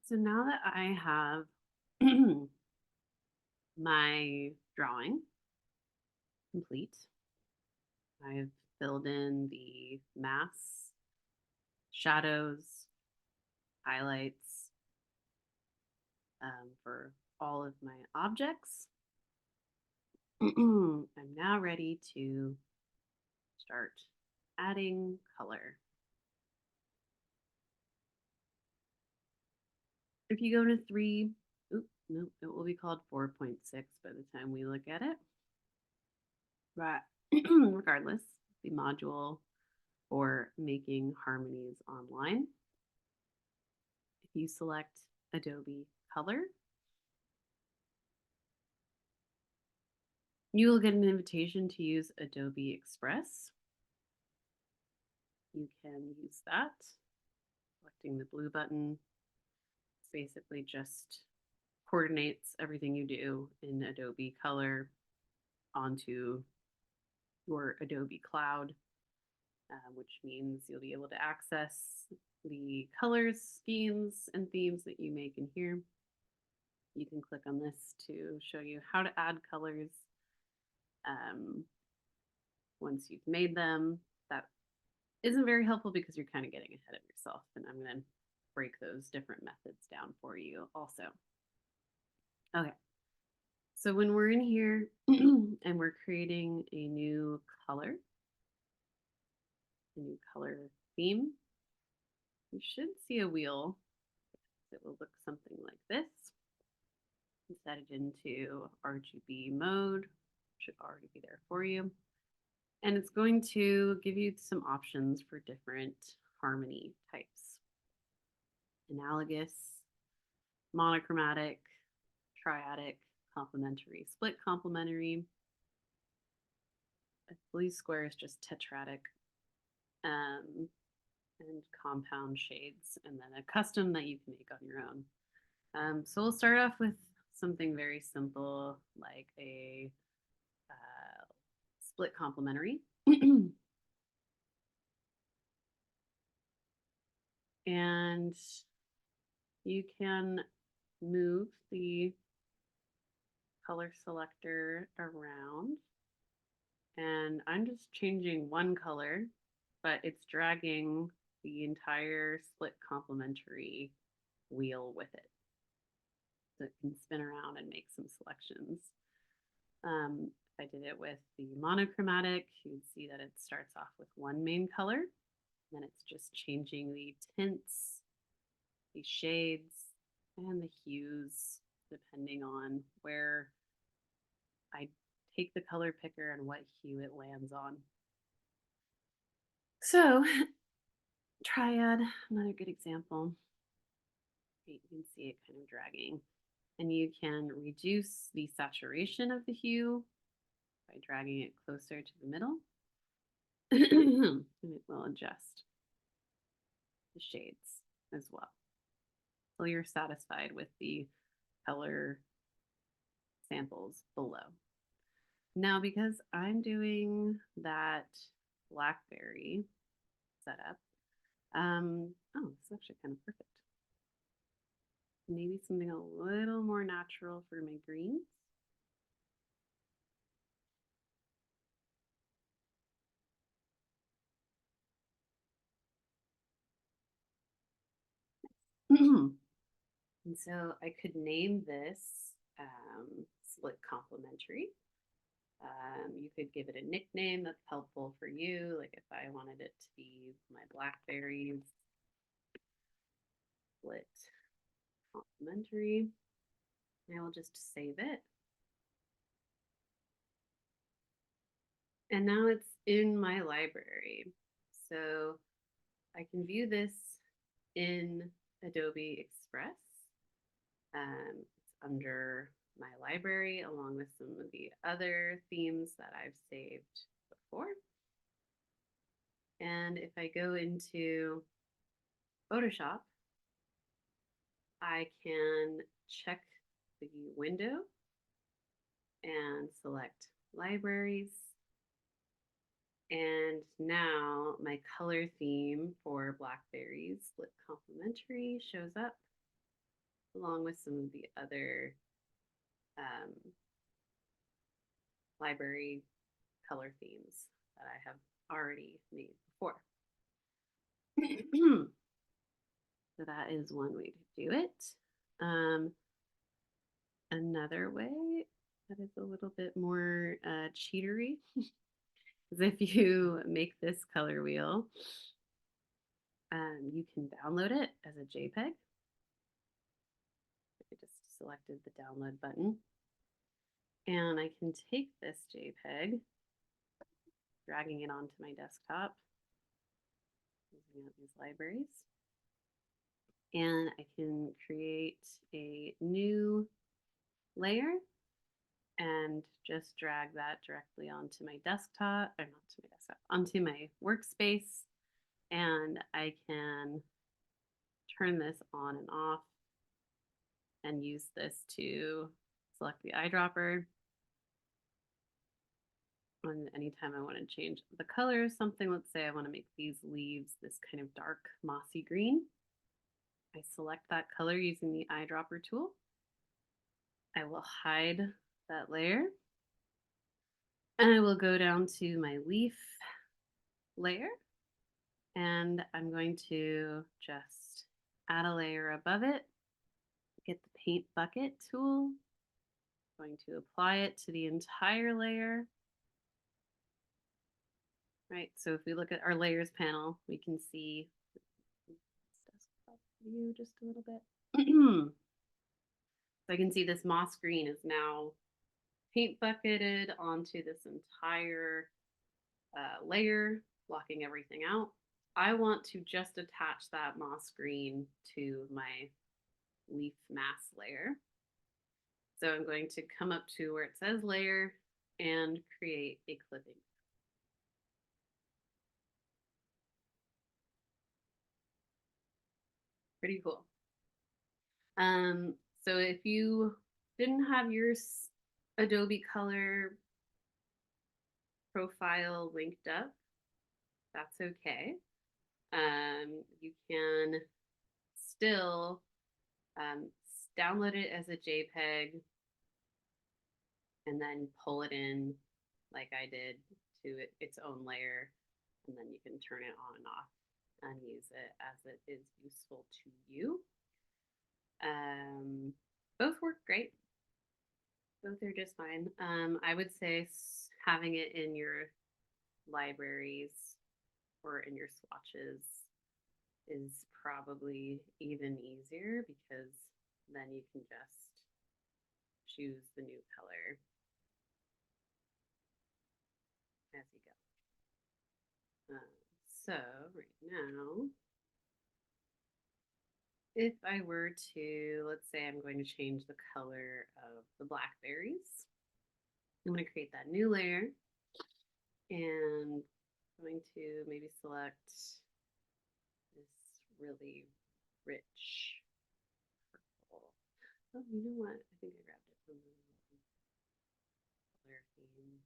So now that I have my drawing complete, I've filled in the masks, shadows, highlights for all of my objects. I'm now ready to start adding color. If you go to 3, no, it will be called 4.6 by the time we look at it. But regardless, the module for making harmonies online. If you select Adobe Color, you will get an invitation to use Adobe Express. You can use that. Selecting the blue button, it's basically just coordinates everything you do in Adobe Color onto your Adobe Cloud, which means you'll be able to access the colors, schemes, and themes that you make in here. You can click on this to show you how to add colors once you've made them. That isn't very helpful because you're kind of getting ahead of yourself, and I'm going to break those different methods down for you also. Okay, so when we're in here and we're creating a new color theme, you should see a wheel that will look something like this. Set it into RGB mode, should already be there for you. And it's going to give you some options for different harmony types. Analogous, monochromatic, triadic, complementary, split complementary. I believe square is just tetradic. And compound shades, and then a custom that you can make on your own. So we'll start off with something very simple like a split complementary. And you can move the color selector around. And I'm just changing one color, but it's dragging the entire split complementary wheel with it. So it can spin around and make some selections. If I did it with the monochromatic, you'd see that it starts off with one main color. Then it's just changing the tints, the shades, and the hues, depending on where I take the color picker and what hue it lands on. So, triad, another good example. You can see it kind of dragging. And you can reduce the saturation of the hue by dragging it closer to the middle. And it will adjust the shades as well. So you're satisfied with the color samples below. Now, because I'm doing that blackberry setup, oh, it's actually kind of perfect. Maybe something a little more natural for my greens. And so I could name this split complementary. You could give it a nickname that's helpful for you. Like if I wanted it to be my blackberries split complementary, I will just save it. And now it's in my library. So I can view this in Adobe Express. It's under my library along with some of the other themes that I've saved before. And if I go into Photoshop, I can check the window and select libraries. And now my color theme for blackberries split complementary shows up. along with some of the other library color themes that I have already made before. So that is one way to do it. Another way that is a little bit more cheatery is if you make this color wheel, you can download it as a JPEG. I just selected the download button. And I can take this JPEG, dragging it onto my desktop, using out these libraries. And I can create a new layer and just drag that directly onto my desktop, or not to my desktop, onto my workspace. And I can turn this on and off and use this to select the eyedropper. And anytime I want to change the color of something, let's say I want to make these leaves this kind of dark mossy green. I select that color using the eyedropper tool. I will hide that layer. And I will go down to my leaf layer. And I'm going to just add a layer above it. Get the paint bucket tool. I'm going to apply it to the entire layer. Right, so if we look at our layers panel, we can see view just a little bit. So I can see this moss green is now paint bucketed onto this entire layer, blocking everything out. I want to just attach that moss green to my leaf mass layer. So I'm going to come up to where it says layer and create a clipping. Pretty cool. So if you didn't have your Adobe Color profile linked up, that's okay. You can still download it as a JPEG and then pull it in like I did to its own layer, and then you can turn it on and off and use it as it is useful to you. Both work great. Both are just fine. I would say having it in your libraries or in your swatches is probably even easier, because then you can just choose the new color as you go. So right now, if I were to, let's say I'm going to change the color of the blackberries, I'm going to create that new layer, and I'm going to maybe select this really rich purple. Oh, you know what? I think I grabbed it from the color theme. No, that's right one.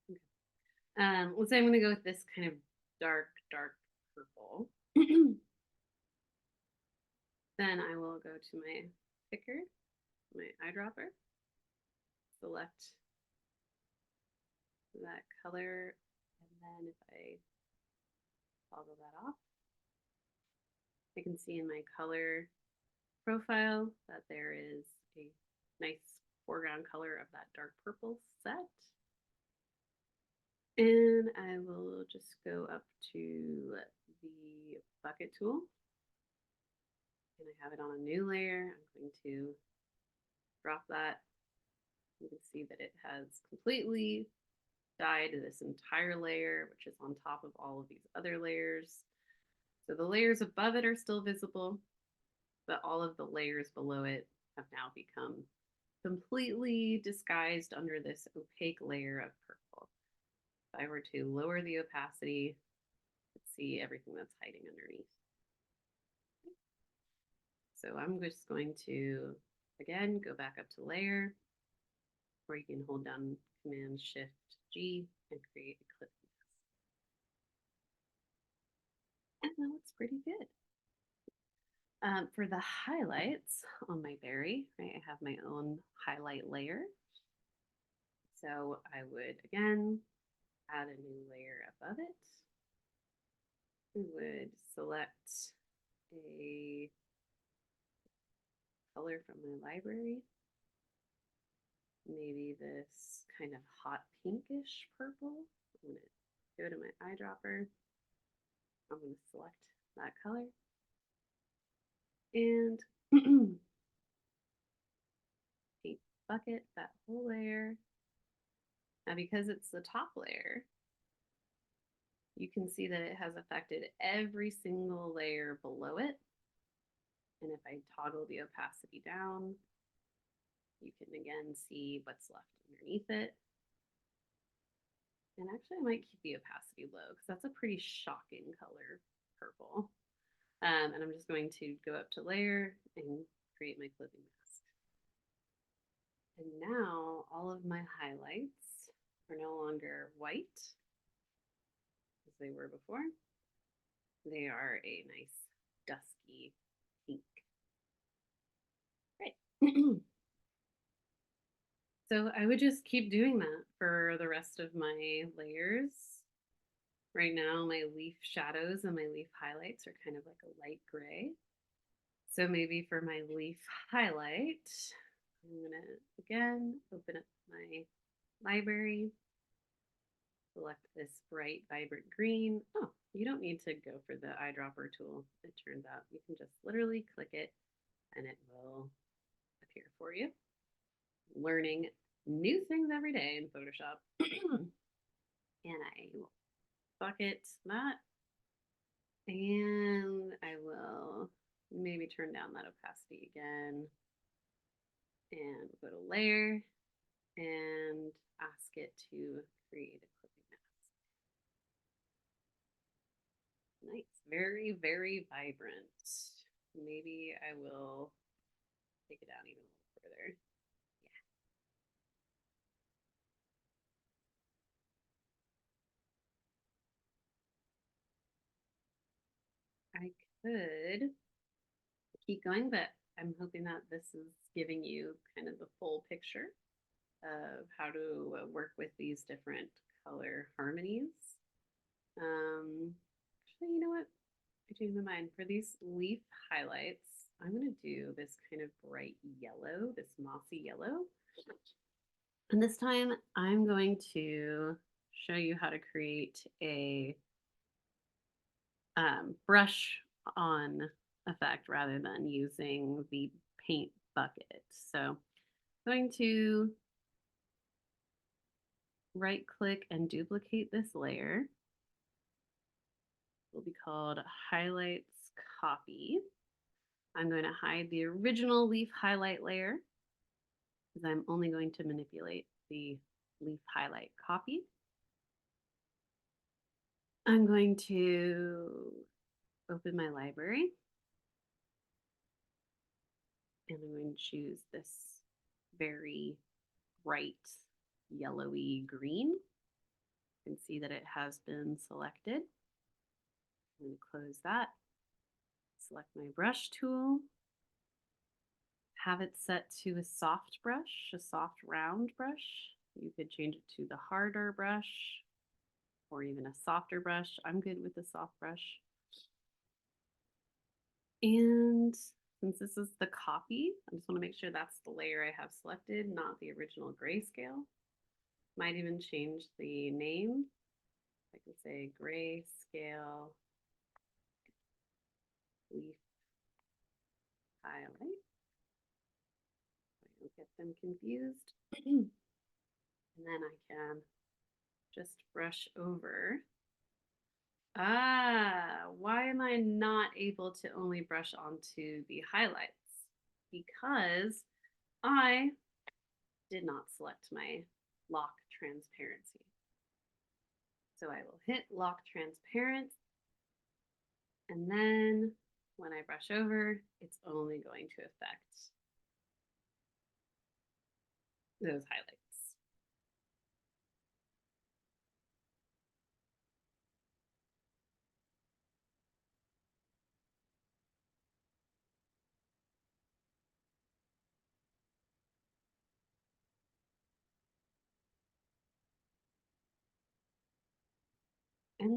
Okay. Let's say I'm going to go with this kind of dark purple. Then I will go to my picker, my eyedropper, select that color, and then if I toggle that off, I can see in my color profile that there is a nice foreground color of that dark purple set. And I will just go up to the bucket tool, and I have it on a new layer. I'm going to drop that. You can see that it has completely dyed this entire layer, which is on top of all of these other layers. So the layers above it are still visible, but all of the layers below it have now become completely disguised under this opaque layer of purple. If I were to lower the opacity, let's see everything that's hiding underneath. So I'm just going to, again, go back up to layer, or you can hold down Command Shift G and create a clip. And that looks pretty good. For the highlights on my berry, right, I have my own highlight layer. So I would, again, add a new layer above it. We would select a color from my library. Maybe this kind of hot pinkish purple. I'm going to go to my eyedropper. I'm going to select that color. And paint bucket, that whole layer. Now, because it's the top layer, you can see that it has affected every single layer below it. And if I toggle the opacity down, you can again see what's left underneath it. And actually, I might keep the opacity low because that's a pretty shocking color, purple. And I'm just going to go up to layer and create my clipping mask. And now all of my highlights are no longer white as they were before. They are a nice dusky pink. Great. So I would just keep doing that for the rest of my layers. Right now, my leaf shadows and my leaf highlights are kind of like a light gray. So maybe for my leaf highlight, I'm gonna, again, open up my library, select this bright, vibrant green. Oh, you don't need to go for the eyedropper tool, it turns out. You can just literally click it and it will appear for you. Learning new things every day in Photoshop. And I will bucket that. And I will maybe turn down that opacity again and go to layer and ask it to create a clipping mask. Nice, very, very vibrant. Maybe I will take it down even a little further. Yeah. I could keep going, but I'm hoping that this is giving you kind of the full picture of how to work with these different color harmonies. Actually, you know what? I changed my mind. For these leaf highlights, I'm going to do this kind of bright yellow, this mossy yellow. And this time I'm going to show you how to create a brush on effect rather than using the paint bucket. So I'm going to right click and duplicate this layer. It will be called highlights copy. I'm going to hide the original leaf highlight layer because I'm only going to manipulate the leaf highlight copy. I'm going to open my library and I'm going to choose this very bright yellowy green. You can see that it has been selected. I'm going to close that. Select my brush tool. Have it set to a soft brush, a soft round brush. You could change it to the harder brush or even a softer brush. I'm good with the soft brush. And since this is the copy, I just want to make sure that's the layer I have selected, not the original grayscale. Might even change the name. I can say grayscale leaf highlight. I don't get them confused. And then I can just brush over. Why am I not able to only brush onto the highlights? Because I did not select my lock transparency. So I will hit lock transparent, and then when I brush over, it's only going to affect those highlights.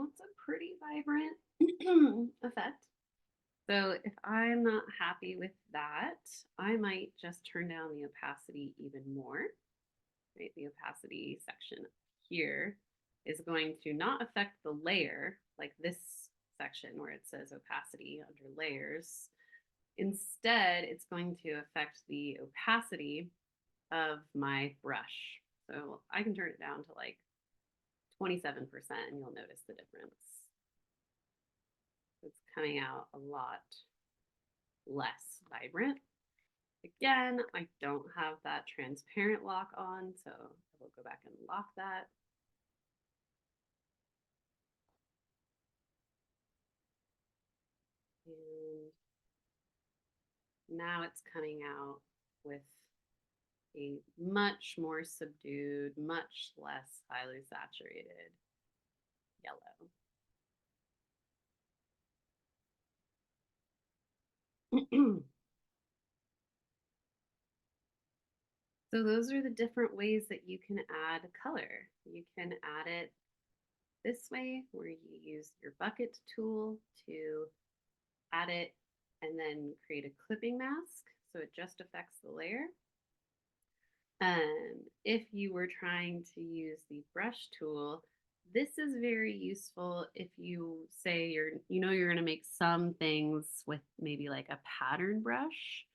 that's a pretty vibrant effect. So if I'm not happy with that, I might just turn down the opacity even more. Right, the opacity section here is going to not affect the layer like this section where it says opacity under layers. Instead, it's going to affect the opacity of my brush. So I can turn it down to like 27% and you'll notice the difference. It's coming out a lot less vibrant. Again, I don't have that transparent lock on, so I will go back and lock that. And now it's coming out with a much more subdued, much less highly saturated yellow. So those are the different ways that you can add color. You can add it this way where you use your bucket tool to add it and then create a clipping mask so it just affects the layer. If you were trying to use the brush tool, this is very useful if you say you're going to make some things with maybe like a pattern brush.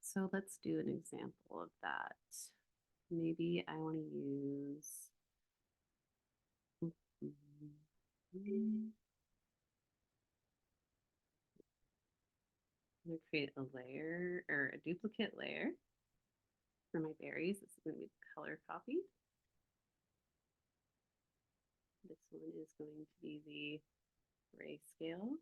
So let's do an example of that. Maybe I want to use I'm going to create a layer or a duplicate layer for my berries. This is going to be the color copy. This one is going to be the grayscale.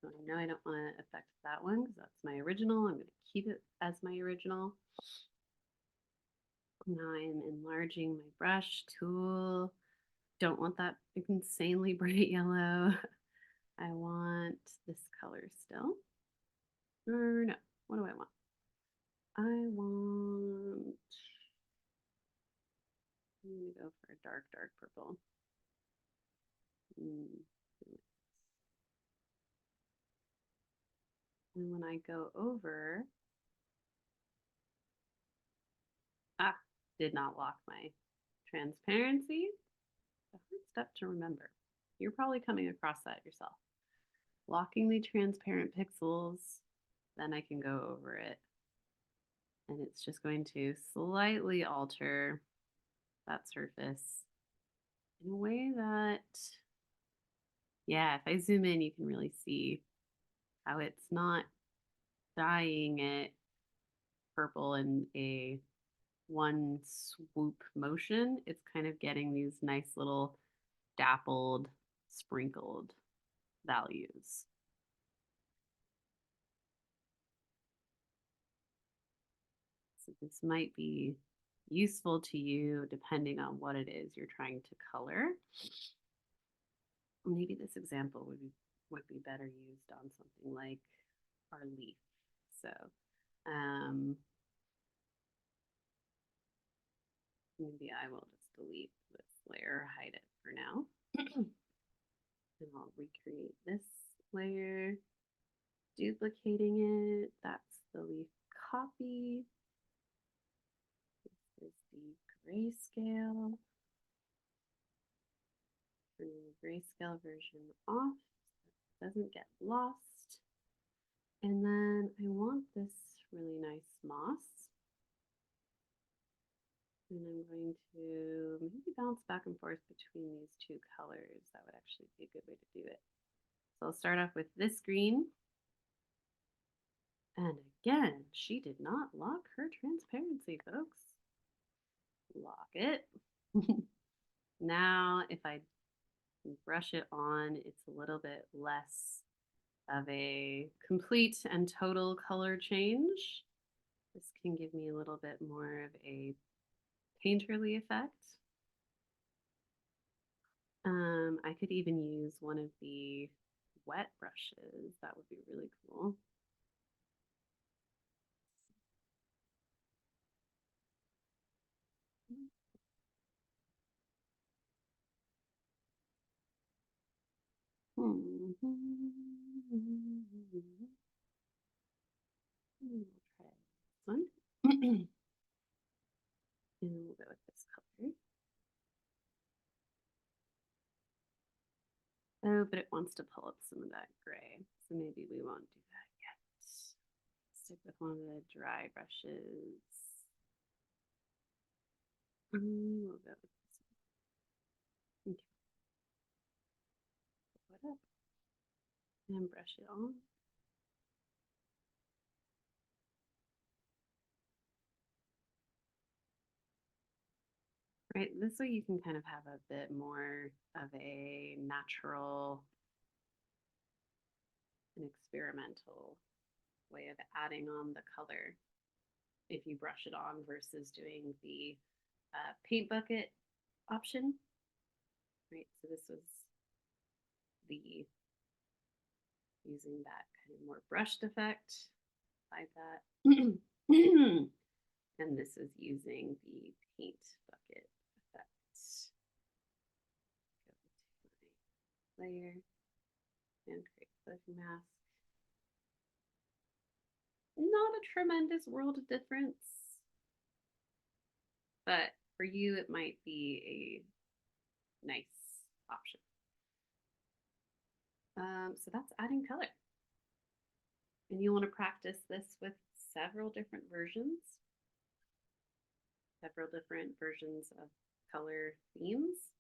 So I know I don't want to affect that one because that's my original. I'm going to keep it as my original. Now I'm enlarging my brush tool. Don't want that insanely bright yellow. I want this color still. Or no, what do I want? I want, I'm going to go for a dark, dark purple. And when I go over, did not lock my transparency. A hard step to remember. You're probably coming across that yourself. Locking the transparent pixels, then I can go over it. And it's just going to slightly alter that surface in a way that, yeah, if I zoom in, you can really see how it's not dyeing it purple in a one swoop motion. It's kind of getting these nice little dappled, sprinkled values. So this might be useful to you depending on what it is you're trying to color. Maybe this example would be better used on something like our leaf. So maybe I will just delete this layer, hide it for now. And I'll recreate this layer, duplicating it. That's the leaf copy. This is the grayscale. Turning the grayscale version off so it doesn't get lost. And then I want this really nice moss. And I'm going to maybe bounce back and forth between these two colors. That would actually be a good way to do it. So I'll start off with this green. And again, she did not lock her transparency, folks. Lock it. Now, if I brush it on, it's a little bit less of a complete and total color change. This can give me a little bit more of a painterly effect. I could even use one of the wet brushes. That would be really cool. We'll try this one. And we'll go with this color. Oh, but it wants to pull up some of that gray. So maybe we won't do that yet. Stick with one of the dry brushes. We'll go with this one. Okay. Pull it up and brush it on. Right, this way you can kind of have a bit more of a natural and experimental way of adding on the color if you brush it on versus doing the paint bucket option. Right, so this was the using that kind of more brushed effect like that. And this is using the paint bucket effect. Go to my layer and create clothing mask. Not a tremendous world of difference, but for you, it might be a nice option. So that's adding color. And you want to practice this with several different versions of color themes.